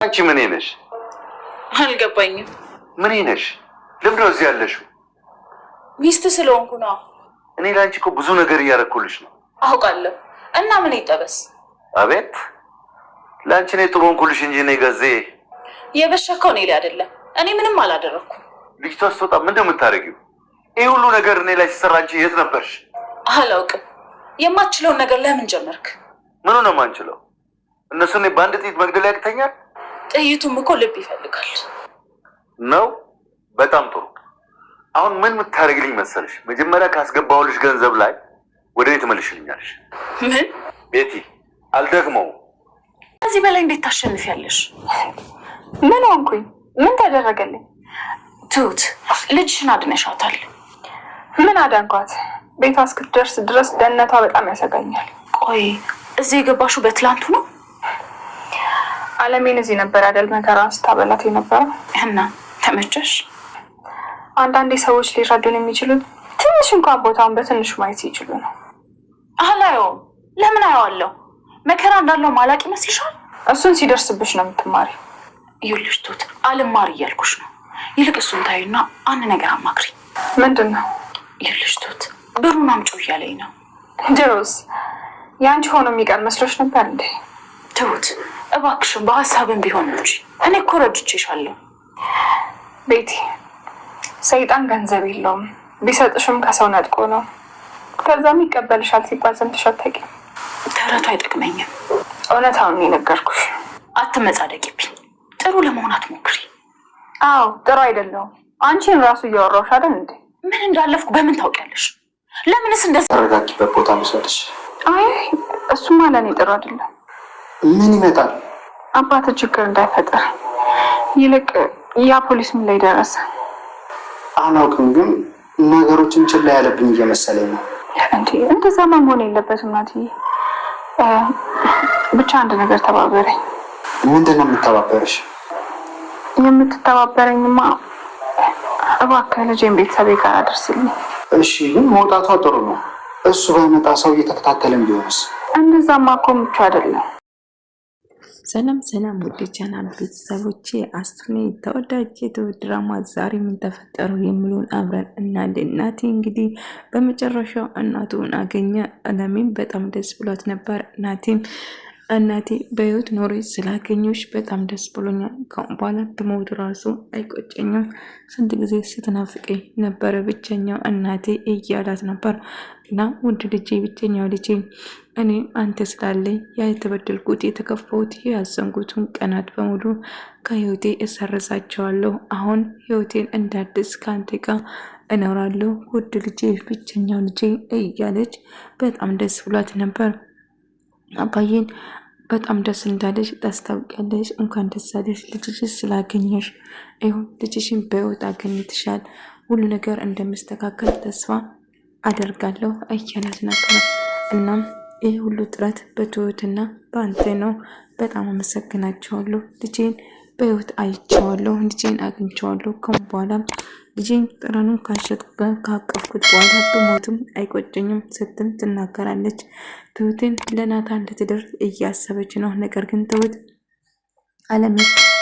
አንቺ ምን ነሽ? አልገባኝም። ምን ነሽ? ለምን ነው እዚህ ያለሽው? ሚስት ስለሆንኩ ነው። እኔ ላንቺ እኮ ብዙ ነገር እያረኩልሽ ነው። አውቃለሁ። እና ምን ይጠበስ? አቤት ላንቺ ነው ጥሩ ሆንኩልሽ እንጂ እኔ ገዜ የበሸከው እኔ ላይ አይደለም። እኔ ምንም አላደረኩም። ልጅቷ ስትወጣ ምንድን ነው የምታደርጊው? ይህ ሁሉ ነገር እኔ ላይ ሲሰራ አንቺ የት ነበርሽ? አላውቅም። የማትችለውን ነገር ለምን ጀመርክ? ምኑ ነው የማንችለው? እነሱ እኔ በአንድ ጥይት መግደል ያቅተኛል? ጥይቱም እኮ ልብ ይፈልጋል ነው። በጣም ጥሩ። አሁን ምን የምታደርግልኝ መሰለሽ? መጀመሪያ ካስገባሁልሽ ገንዘብ ላይ ወደ እኔ ትመልሽልኛለሽ። ምን? ቤቲ አልደግመውም። ከዚህ በላይ እንዴት ታሸንፊያለሽ? ምን ሆንኩኝ? ምን ተደረገልኝ? ትሁት ልጅሽን አድነሻታል። ምን አዳንኳት? ቤቷ እስክትደርስ ድረስ ደህንነቷ በጣም ያሰጋኛል። ቆይ እዚህ የገባሽው በትላንቱ ነው? አለሜን እዚህ ነበር አይደል መከራን ስታበላት የነበረው። እና ተመቸሽ? አንዳንዴ ሰዎች ሊረዱን የሚችሉት ትንሽ እንኳን ቦታውን በትንሹ ማየት ይችሉ ነው። አላየውም። ለምን አየዋለሁ? መከራ እንዳለው ማላቅ ይመስልሻል? እሱን ሲደርስብሽ ነው የምትማሪ። ይኸውልሽ ትሁት አልማር እያልኩሽ ነው። ይልቅ እሱን ታዩና አንድ ነገር አማክሪ። ምንድን ነው? ይኸውልሽ ትሁት ብሩን አምጪው እያለኝ ነው። ድሮስ ያንቺ ሆኖ የሚቀር መስሎሽ ነበር እንዴ? ትሁት እባክሽን በሀሳብን ቢሆን እንጂ እኔ እኮ ረድቼሻለሁ። ቤቲ ሰይጣን ገንዘብ የለውም። ቢሰጥሽም ከሰው ነጥቆ ነው። ከዛም ይቀበልሻል ሲባል ሰምተሽ አታውቂም? ተረቱ አይጠቅመኝም። እውነታውን የነገርኩሽ። አትመጻደቂብኝ። ጥሩ ለመሆን አትሞክሪ። አዎ ጥሩ አይደለሁም። አንቺን ራሱ እያወራሁሽ አይደል እንዴ? ምን እንዳለፍኩ በምን ታውቂያለሽ? ለምንስ እንደዚህ? ተረጋጊበት ቦታ ልውሰድሽ። አይ እሱማ ለእኔ ጥሩ አይደለም። ምን ይመጣል? አባት ችግር እንዳይፈጠር። ይልቅ ያ ፖሊስ ምን ላይ ደረሰ? አላውቅም፣ ግን ነገሮችን ችላ ያለብኝ እየመሰለኝ ነው። እንዴ እንደዛማ መሆን የለበትም ናትዬ። ብቻ አንድ ነገር ተባበረኝ። ምንድን ነው የምተባበረሽ? የምትተባበረኝማ እባክህ ልጄን ቤተሰቤ ጋር አድርስልኝ። እሺ፣ ግን መውጣቷ ጥሩ ነው። እሱ ባይመጣ ሰው እየተከታተለን ቢሆንስ? እንደዛማ እኮ ምቹ አይደለም። ሰላም ሰላም ውድ ቻናል ቤተሰቦቼ፣ አስተኔ ተወዳጅ የትሁት ድራማ ዛሬ ምን ተፈጠሩ የሚሉን አብረን እናያለን። ናቲ እንግዲህ በመጨረሻው እናቱን አገኘ። አለሚም በጣም ደስ ብሏት ነበር። ናቲም እናቴ በህይወት ኖሮች ስላገኘሽ በጣም ደስ ብሎኛል። ከአሁን በኋላ ብሞት ራሱ አይቆጨኝም። ስንት ጊዜ ስትናፍቀኝ ነበረ ብቸኛው እናቴ እያላት ነበር። እና ውድ ልጄ፣ ብቸኛው ልጄ፣ እኔ አንተ ስላለኝ ያ የተበደልኩት የተከፋሁት ያዘንጉትን ቀናት በሙሉ ከህይወቴ እሰርዛቸዋለሁ። አሁን ህይወቴን እንዳድስ ከአንተ ጋር እኖራለሁ። ውድ ልጄ፣ ብቸኛው ልጄ እያለች በጣም ደስ ብሏት ነበር። አባዬን በጣም ደስ እንዳለሽ ታስታውቂያለሽ። እንኳን ደስ አለሽ ልጅሽን ስላገኘሽ። ይሁን ልጅሽን በህይወት አገኝተሻል። ሁሉ ነገር እንደምስተካከል ተስፋ አደርጋለሁ እያላት ነበር። እናም ይህ ሁሉ ጥረት በትሁትና በአንተ ነው። በጣም አመሰግናቸዋለሁ። ልጄን በህይወት አይቼዋለሁ። ልጄን አግኝቼዋለሁ። ከም በኋላ ልጄን ጠረኑን ካቀፍኩት በኋላ በሞትም አይቆጨኝም ስትል ትናገራለች። ትሁትን ለናታን ልትደርስ እያሰበች ነው። ነገር ግን ትሁት አለሜ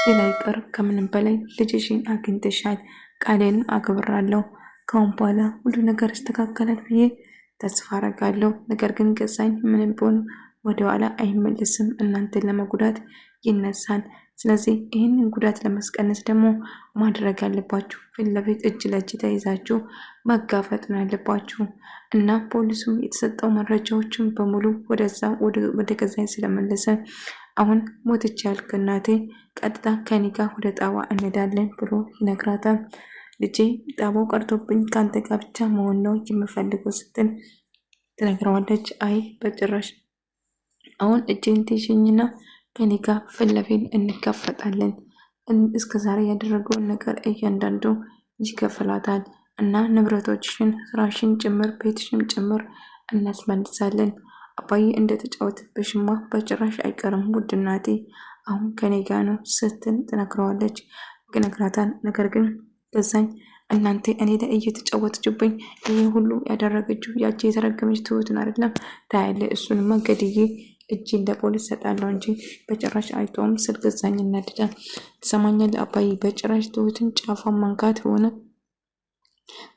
ሌላ ይቀር፣ ከምንም በላይ ልጅሽን አግኝተሻል፣ ቃሌንም አክብራለሁ። ከአሁን በኋላ ሁሉ ነገር ይስተካከላል ብዬ ተስፋ አረጋለሁ። ነገር ግን ገዛኝ ምንም ቢሆን ወደኋላ አይመልስም፣ እናንተን ለመጉዳት ይነሳል። ስለዚህ ይህንን ጉዳት ለማስቀነስ ደግሞ ማድረግ ያለባችሁ ፊት ለፊት እጅ ለእጅ ተይዛችሁ መጋፈጥ ነው ያለባችሁ። እና ፖሊሱም የተሰጠው መረጃዎችን በሙሉ ወደ ገዛኝ ስለመለሰ አሁን ሞትች ያልክ እናቴ ቀጥታ ከኔ ጋር ወደ ጣባ እንሄዳለን ብሎ ይነግራታል። ልጄ ጣባው ቀርቶብኝ ከአንተ ጋር ብቻ መሆን ነው የምፈልገው ስትል ትነግረዋለች። አይ በጭራሽ፣ አሁን እጄን ትይዥኝና ከኔ ጋር ፊት ለፊት እንጋፈጣለን። እስከ ዛሬ ያደረገውን ነገር እያንዳንዱ ይከፍላታል እና ንብረቶችሽን፣ ስራሽን ጭምር ቤትሽን ጭምር እናስመልሳለን። አባዬ እንደተጫወተብሽማ በጭራሽ አይቀርም ውድ እናቴ፣ አሁን ከኔ ጋር ነው ስትል ትነግረዋለች። ይነግራታል። ነገር ግን ገዛኝ እናንተ እኔ ላይ እየተጫወተችብኝ ይሄ ሁሉ ያደረገችው ያቺ የተረገመች ትሁትን አይደለም ታያለ። እሱንማ ገድዬ እጄን ለፖሊስ ሰጣለሁ እንጂ በጭራሽ አይተውም ስል ገዛኝ እናድዳል። ትሰማኛለህ አባዬ? በጭራሽ ትሁትን ጫፏን መንካት ሆነ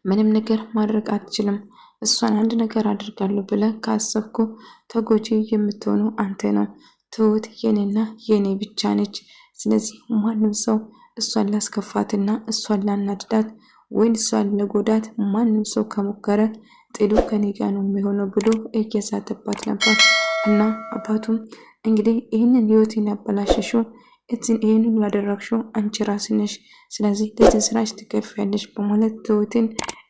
ምንም ነገር ማድረግ አትችልም። እሷን አንድ ነገር አድርጋለሁ ብለህ ካሰብኩ ተጎጂ የምትሆነው አንተ ነው። ትሁት የኔና የኔ ብቻ ነች። ስለዚህ ማንም ሰው እሷን ላስከፋትና እሷን ላናድዳት ወይን እሷን ለጎዳት ማንም ሰው ከሞከረ ጥሉ ከኔ ጋር ነው የሚሆነው ብሎ እየዛተባት ነበር። እና አባቱም እንግዲህ ይህንን ህይወቴን ያበላሸሽው ይህንን ያደረግሽው አንቺ ራስሽ ነሽ። ስለዚህ ለዚህ ስራሽ ትከፍያለሽ በማለት ትሁትን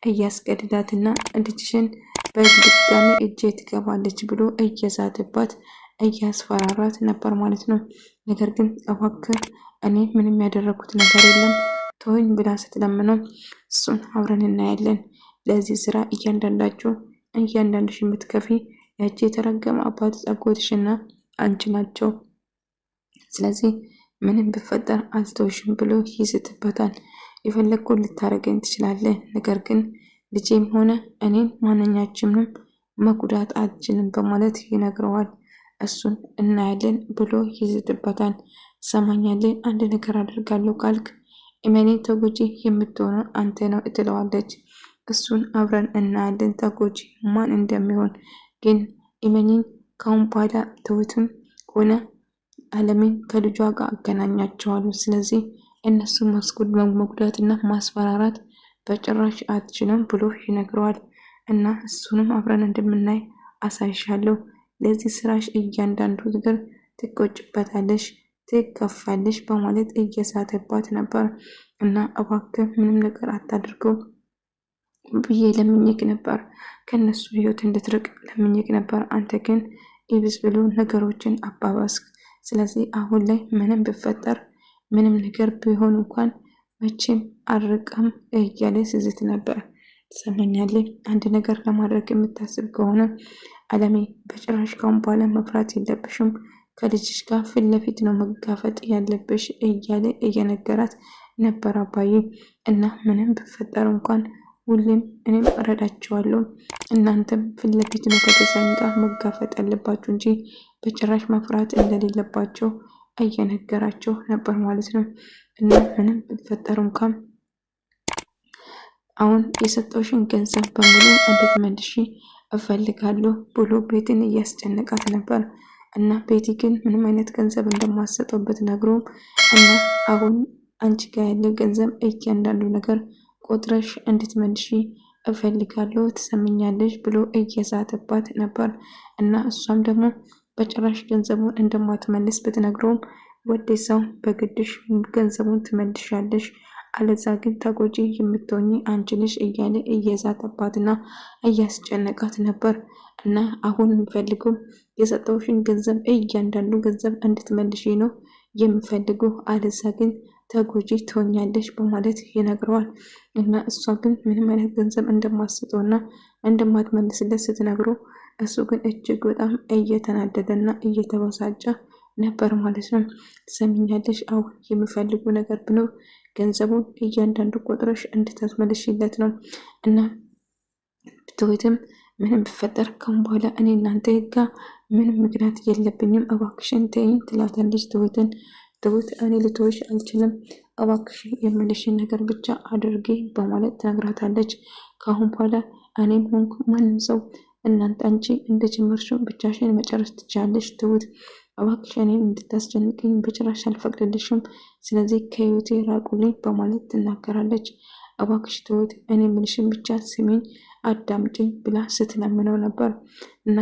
እያስገድዳትና ልጅሽን በድጋሚ እጄ ትገባለች ብሎ እየዛተባት እያስፈራራት ነበር ማለት ነው። ነገር ግን እባክህ እኔ ምንም ያደረኩት ነገር የለም ተወኝ ብላ ስትለምነው እሱን አብረን እናያለን። ለዚህ ስራ እያንዳንድሽ የምትከፊ ያቺ የተረገመ አባት አጎትሽና አንቺ ናቸው። ስለዚህ ምንም ብፈጠር አልተውሽም ብሎ ይዝትበታል። የፈለግኩ ልታረገኝ ትችላለህ፣ ነገር ግን ልጄም ሆነ እኔን ማንኛችንም መጉዳት አትችልም በማለት ይነግረዋል። እሱን እናያለን ብሎ ይዝትበታል። ሰማኛለን አንድ ነገር አድርጋለሁ ካልክ እመኔ ተጎጂ የምትሆነው አንተ ነው ትለዋለች። እሱን አብረን እናያለን ተጎጂ ማን እንደሚሆን ግን እመኔን ካሁን በኋላ ትሁትም ሆነ አለሜን ከልጇ ጋር አገናኛቸዋለሁ። ስለዚህ እነሱ መጉዳትና ማስፈራራት በጭራሽ አትችልም ብሎ ይነግረዋል። እና እሱንም አብረን እንደምናይ አሳይሻለሁ። ለዚህ ስራሽ እያንዳንዱ ነገር ትቆጭበታለሽ፣ ትከፋለሽ በማለት እየሳተባት ነበር። እና እባክህ ምንም ነገር አታድርገው ብዬ ለምኝክ ነበር፣ ከነሱ ህይወት እንድትርቅ ለምኝክ ነበር። አንተ ግን ይብስ ብሎ ነገሮችን አባባስክ። ስለዚህ አሁን ላይ ምንም ብፈጠር ምንም ነገር ቢሆን እንኳን መቼም አርቀም እያለ ስዝት ነበር። ትሰማኛለህ? አንድ ነገር ለማድረግ የምታስብ ከሆነ አለሜ በጭራሽ ካሁን በኋላ መፍራት የለብሽም፣ ከልጅሽ ጋር ፊት ለፊት ነው መጋፈጥ ያለብሽ እያለ እየነገራት ነበር አባዬ። እና ምንም ብፈጠር እንኳን ሁሌም እኔም እረዳቸዋለሁ፣ እናንተም ፊት ለፊት ነው ከተሰኝ ጋር መጋፈጥ ያለባችሁ እንጂ በጭራሽ መፍራት እንደሌለባቸው እየነገራቸው ነበር ማለት ነው። እና ምንም ብፈጠር እንኳን አሁን የሰጠውሽን ገንዘብ በሙሉ እንድትመልሺ እፈልጋለሁ ብሎ ቤትን እያስጨነቃት ነበር። እና ቤቲ ግን ምንም አይነት ገንዘብ እንደማሰጠው ብትነግረውም እና አሁን አንቺ ጋር ያለ ገንዘብ እያንዳንዱ ነገር ቆጥረሽ እንድትመልሺ እፈልጋለሁ ትሰምኛለሽ ብሎ እየዛተባት ነበር። እና እሷም ደግሞ በጭራሽ ገንዘቡን እንደማትመልስ ብትነግረውም ወደዛው በግድሽ ገንዘቡን ትመልሻለሽ፣ አለዛ ግን ተጎጂ የምትሆኚ አንቺ ነሽ እያለ እየዛተባትና እያስጨነቃት ነበር። እና አሁን የሚፈልገው የሰጠውሽን ገንዘብ እያንዳንዱ ገንዘብ እንድትመልሺ ነው የምፈልገው፣ አለዛ ግን ተጎጂ ትሆኛለሽ በማለት ይነግረዋል። እና እሷ ግን ምንም አይነት ገንዘብ እንደማትሰጠውና እንደማትመልስለት ስትነግረው እሱ ግን እጅግ በጣም እየተናደደና እየተበሳጨ ነበር ማለት ነው። ትሰሚኛለሽ? አሁን የምፈልጉ ነገር ብኖር ገንዘቡን እያንዳንዱ ቆጥረሽ እንድታስመልሽለት ነው። እና ትሁትም ምንም ብፈጠር ካሁን በኋላ እኔ እናንተ ጋ ምንም ምክንያት የለብኝም እባክሽን ተይኝ ትላታለች ትሁትን። ትሁት እኔ ልትወሽ አልችልም፣ እባክሽ የምልሽን ነገር ብቻ አድርጌ በማለት ትነግራታለች። ካሁን በኋላ እኔም ሆንኩ ማንም ሰው እናንተ አንቺ እንደጀመርሽው ብቻሽን መጨረስ ትችላለሽ ትሁት፣ እባክሽ እኔን እንድታስጨንቅኝ በጭራሽ አልፈቅድልሽም፣ ስለዚህ ከህይወቴ ራቁልኝ በማለት ትናገራለች። እባክሽ ትሁት እኔ የምልሽን ብቻ ስሚኝ አዳምጪኝ ብላ ስትለምነው ነበር። እና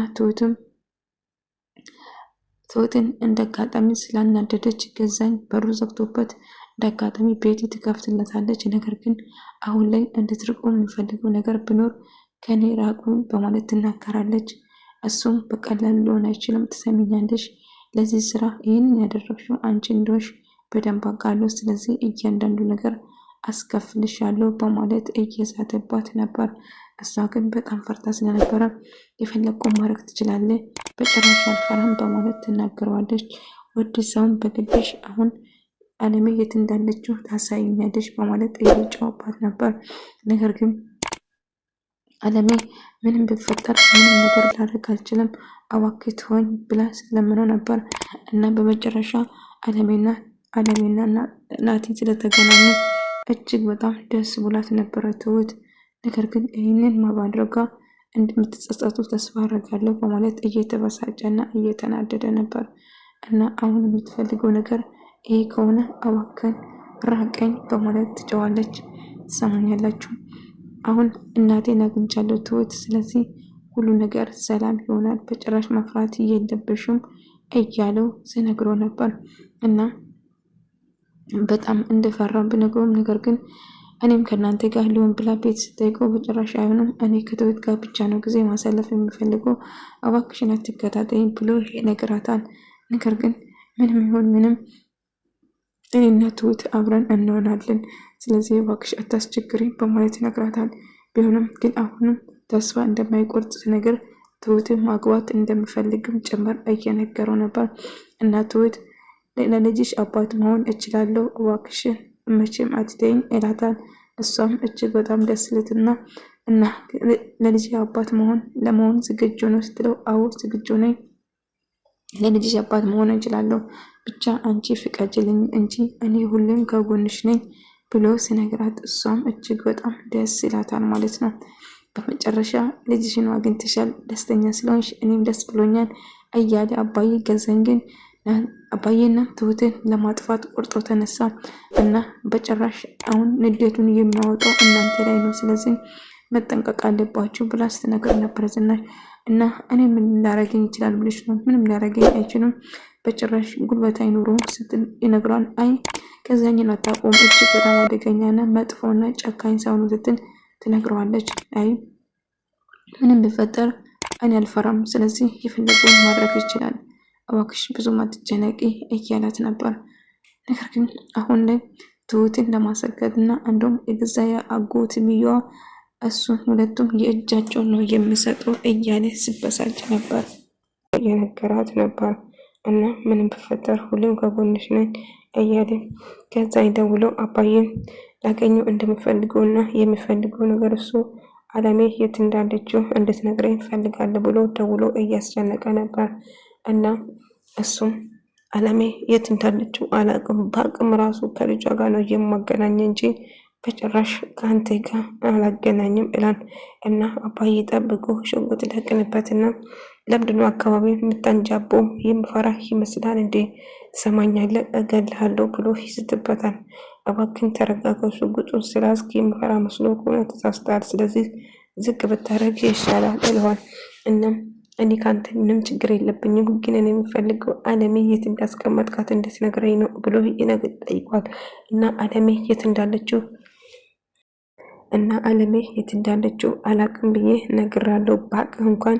ትሁትን እንደ አጋጣሚ ስላናደደች ገዛኝ በሩ ዘግቶበት እንደ አጋጣሚ ቤቲ ትከፍትለታለች። ነገር ግን አሁን ላይ እንድትርቁ የሚፈልገው ነገር ቢኖር ከኔ ራቁ በማለት ትናገራለች። እሱም በቀላል ሊሆን አይችልም፣ ትሰሚኛለሽ፣ ለዚህ ስራ ይህንን ያደረግሽው አንቺ እንደሆንሽ በደንብ አውቃለሁ፣ ስለዚህ እያንዳንዱ ነገር አስከፍልሻለሁ በማለት እየዛተባት ነበር። እሷ ግን በጣም ፈርታ ስለነበረ የፈለግከውን ማድረግ ትችላለህ፣ በጭራሽ አልፈራም በማለት ትናገረዋለች። ወደ ሰውን በግድሽ አሁን አለሜ የት እንዳለችው ታሳይኛለች በማለት እየጮኸባት ነበር። ነገር ግን አለሜ ምንም ቢፈጠር ምንም ነገር ላደርግ አልችልም እባክህ ተወኝ ብላ ስለምነው ነበር። እና በመጨረሻ አለሜና ናቲ ስለተገናኙ እጅግ በጣም ደስ ብላት ነበረ ትሁት። ነገር ግን ይህንን ማድረጓ እንደምትጸጸቱ ተስፋ አደርጋለሁ በማለት እየተበሳጨና እየተናደደ ነበር። እና አሁን የምትፈልገው ነገር ይሄ ከሆነ እባክህን ራቀኝ በማለት ትጨዋለች። ትሰማኛላችሁ? አሁን እናቴን አግኝቻለሁ ትሁት፣ ስለዚህ ሁሉ ነገር ሰላም ይሆናል፣ በጭራሽ መፍራት የለብሽም እያለው ሲነግሮ ነበር። እና በጣም እንደፈራም ብነግሮም ነገር ግን እኔም ከእናንተ ጋር ሊሆን ብላ ቤት ስጠይቀው በጭራሽ አይሆንም፣ እኔ ከትሁት ጋር ብቻ ነው ጊዜ ማሳለፍ የሚፈልገው፣ እባክሽን አትከታተይኝ ብሎ ይነግራታል። ነገር ግን ምንም ይሁን ምንም እኔና ትሁት አብረን እንሆናለን፣ ስለዚህ እባክሽ አታስቸግሪኝ በማለት ይነግራታል። ቢሆንም ግን አሁንም ተስፋ እንደማይቆርጥ ነገር ትሁትን ማግባት እንደምፈልግም ጭምር እየነገረው ነበር። እና ትሁት ለልጅሽ አባት መሆን እችላለሁ እባክሽን መቼም አትተይኝ ይላታል። እሷም እጅግ በጣም ደስ ልትና እና ለልጅ አባት ለመሆን ዝግጁ ነው ስትለው አዎ ዝግጁ ነኝ፣ ለልጅሽ አባት መሆን እችላለሁ፣ ብቻ አንቺ ፍቀጅልኝ እንጂ እኔ ሁሌም ከጎንሽ ነኝ ብሎ ሲነግራት እሷም እጅግ በጣም ደስ ይላታል ማለት ነው። በመጨረሻ ልጅሽን አግኝተሻል፣ ደስተኛ ስለሆንሽ እኔም ደስ ብሎኛል እያለ አባዬ ገዛኝ። ግን አባዬና ትሁትን ለማጥፋት ቆርጦ ተነሳ እና በጭራሽ አሁን ንዴቱን የሚያወጣው እናንተ ላይ ነው፣ ስለዚህ መጠንቀቅ አለባችሁ ብላ ስትነግር ነበር ዝናሽ። እና እኔ ምን ላረገኝ ይችላል ብለሽ ነው? ምንም ላረገኝ አይችልም፣ በጭራሽ ጉልበት አይኖረውም ስትል ይነግራል። አይ ከዛኝን አታውቁም፣ እጅግ በጣም አደገኛና መጥፎና ጨካኝ ሰው ነው ስትል ትነግረዋለች። አይ ምንም ቢፈጠር እኔ አልፈራም፣ ስለዚህ የፈለገውን ማድረግ ይችላል፣ እባክሽ ብዙም አትጨነቂ እያላት ነበር። ነገር ግን አሁን ላይ ትሁትን ለማሰገድ እና እንደውም የገዛ አጎት ብዬዋ እሱን ሁለቱም የእጃቸውን ነው የሚሰጠው እያለ ሲበሳጭ ነበር የነገራት ነበር። እና ምንም ቢፈጠር ሁሌም ከጎንሽ ነኝ እያለ ከዛ ይደውለው አባዬም ላገኘው እንደምፈልገው እና የሚፈልገው ነገር እሱ አለሜ የት እንዳለችው እንድትነግረኝ ፈልጋለሁ ብሎ ደውሎ እያስጨነቀ ነበር። እና እሱም አለሜ የት እንዳለችው አላቅም፣ በአቅም ራሱ ከልጇ ጋር ነው የማገናኝ እንጂ በጭራሽ ከአንተ ጋር አላገናኝም ይላል። እና አባዬ ጠብቆ ሽጉጥ ደቅንበትና ለምንድነው አካባቢ የምታንጃቦ የምፈራ ይመስላል እንዴ? ትሰማኛለህ? እገልሃለሁ ብሎ ይስትበታል። እባክህን ተረጋጋው፣ ሽጉጡን ስላዝክ የምፈራ መስሎ ከሆነ ተሳስተሃል፣ ስለዚህ ዝቅ ብታረግ ይሻላል ይለዋል። እናም እኔ ከአንተ ምንም ችግር የለብኝም፣ ግን እኔ የሚፈልገው አለሜ የት እንዳስቀመጥካት እንድትነግረኝ ነው ብሎ ጠይቋል። እና አለሜ የት እንዳለችው አላቅም ብዬ ነግራለሁ። በአቅህ እንኳን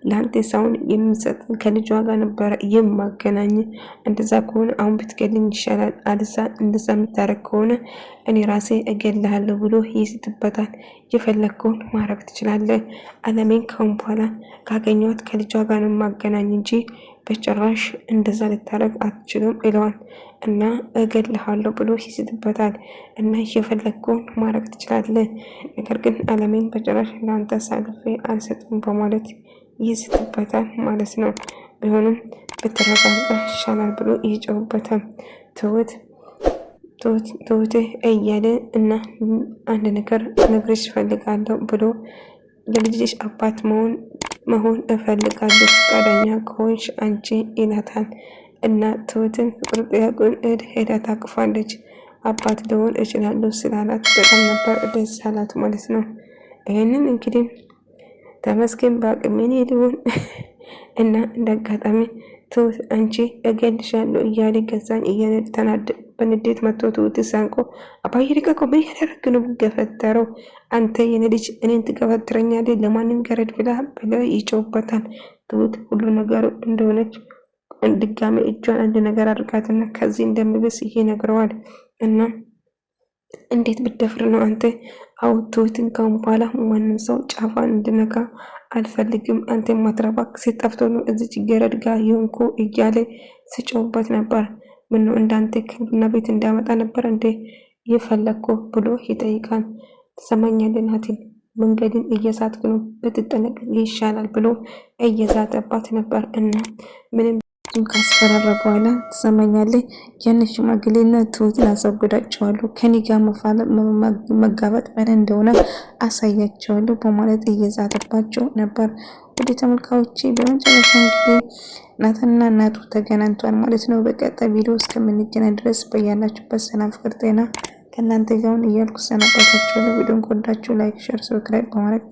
ለአንተ ሳውን የምሰጥ ከልጇ ጋር ነበረ የማገናኝ። እንደዛ ከሆነ አሁን ብትገልኝ ይሻላል፣ አልሳ እንደዛ የምታረግ ከሆነ እኔ ራሴ እገልሃለሁ ብሎ ይስትበታል። የፈለግከውን ማድረግ ትችላለህ፣ አለሜን ካሁን በኋላ ካገኘኋት ከልጇ ጋር ነው ማገናኝ እንጂ በጭራሽ እንደዛ ልታረግ አትችልም ይለዋል። እና እገልሃለሁ ብሎ ይስትበታል። እና የፈለግከውን ማድረግ ትችላለህ፣ ነገር ግን አለሜን በጭራሽ ለአንተ አሳልፌ አልሰጥም በማለት ይስትበታል ማለት ነው። ቢሆንም ብትረጋጋ ይሻላል ብሎ ይጨውበታል። ትሁት እያለ እና አንድ ነገር ነግሬሽ እፈልጋለሁ ብሎ ለልጅሽ አባት መሆን እፈልጋለሁ፣ ፈቃደኛ ከሆንሽ አንቺ ይላታል። እና ትሁትን ፍቅር ጥያቄውን ሄዳ ታቅፋለች። አባት ልሆን እችላለሁ ስላላት በጣም ነበር ደስ ያላት ማለት ነው። ይህንን እንግዲህ ተመስገን በአቅሜኔ ሊሆን እና እንዳጋጣሚ ትሁት አንቺ እገልሻለሁ እያለ ገዛኝ እያለ በንዴት መጥቶ ትሁት ሳንቆ አባዬ ልቀቀው፣ ምን ያደረግ ነው ገፈተረው? አንተ የኔ ልጅ እኔን ትገፈትረኛለህ ለማንም ገረድ ብላ ብለው ይጮውበታል። ትሁት ሁሉ ነገሩ እንደሆነች ድጋሜ እጇን አንድ ነገር አድርጋትና ከዚህ እንደምብስ ይነግረዋል። እና እንዴት ብደፍር ነው አንተ? አው ትሁትን ካሁን በኋላ ማንም ሰው ጫፋን እንድነካ አልፈልግም፣ አንተ ማትረባክ ሲጠፍቶ ነው እዚች ገረድ ጋር የሆንኩ እያለ ሲጮውበት ነበር። ምነው እንዳንተ ክብና ቤት እንዳመጣ ነበር እንዴ የፈለግኩ ብሎ ይጠይቃል። ትሰማኛለህ ናቲን? መንገድን እየሳትክ ነው፣ ብትጠነቀቅ ይሻላል ብሎ እየዛተባት ነበር። እና ምንም ካስፈራራ በኋላ ትሰማኛለህ፣ ያን ሽማግሌና ትሁትን አስወግዳቸዋለሁ፣ ከኔ ጋር መጋበጥ ምን እንደሆነ አሳያቸዋለሁ በማለት እየዛተባቸው ነበር። ወደ ተመልካዮቼ በመጨረሻ እንግዲህ ናታንና እናቱ ተገናኝቷል ማለት ነው። በቀጣይ ቪዲዮ እስከምንገናኝ ድረስ በያላችሁበት ሰላም፣ ፍቅር፣ ጤና ከእናንተ ጋር እያልኩ ሰናበታችኋለሁ። ቪዲዮን ከወዳችሁ ላይክ፣ ሼር፣ ሰብስክራይብ በማድረግ